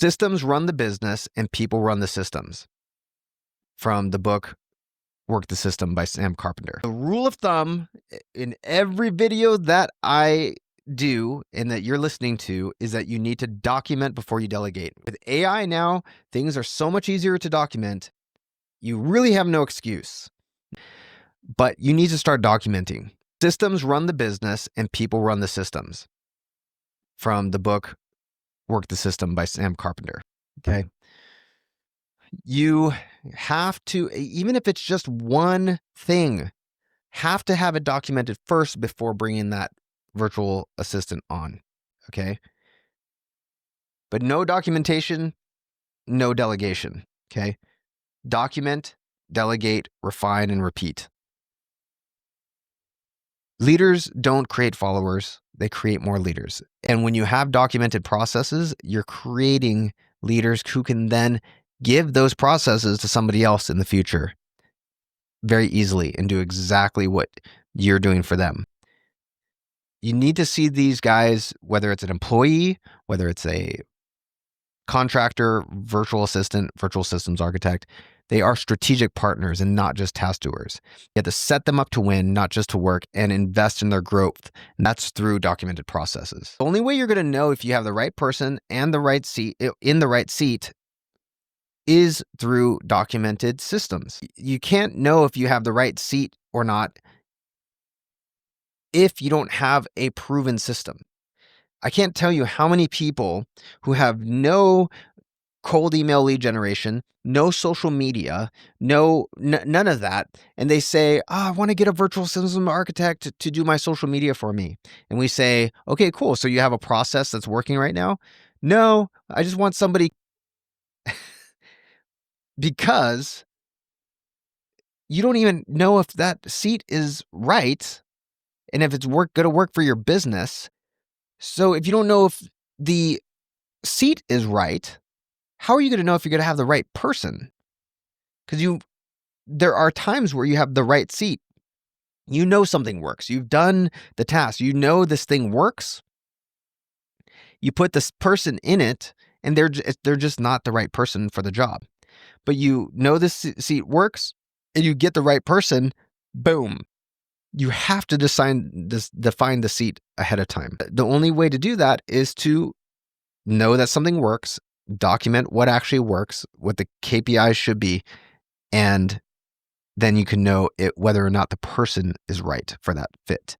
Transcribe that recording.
Systems run the business and people run the systems. From the book Work the System by Sam Carpenter. The rule of thumb in every video that I do and that you're listening to is that you need to document before you delegate. With AI now, things are so much easier to document. You really have no excuse, but you need to start documenting. Systems run the business and people run the systems. From the book Work the System by Sam Carpenter. Okay. You have to, even if it's just one thing, have to have it documented first before bringing that virtual assistant on. Okay. But no documentation, no delegation. Okay. Document, delegate, refine, and repeat. Leaders don't create followers, they create more leaders. And when you have documented processes, you're creating leaders who can then give those processes to somebody else in the future very easily and do exactly what you're doing for them. You need to see these guys, whether it's an employee, whether it's a contractor, virtual assistant, virtual systems architect, they are strategic partners and not just task doers. You have to set them up to win, not just to work, and invest in their growth. And that's through documented processes. The only way you're going to know if you have the right person and the right seat in the right seat is through documented systems. You can't know if you have the right seat or not if you don't have a proven system. I can't tell you how many people who have no cold email lead generation, no social media, none of that. And they say, I want to get a virtual system architect to do my social media for me. And we say, okay, cool. So you have a process that's working right now? No, I just want somebody because you don't even know if that seat is right and if it's going to work for your business. So if you don't know if the seat is right, how are you going to know if you're going to have the right person? Because there are times where you have the right seat. You know something works. You've done the task. You know this thing works. You put this person in it, and they're just not the right person for the job. But you know this seat works, and you get the right person. Boom. You have to define the seat ahead of time. The only way to do that is to know that something works, document what actually works, what the KPIs should be, and then you can know whether or not the person is right for that fit.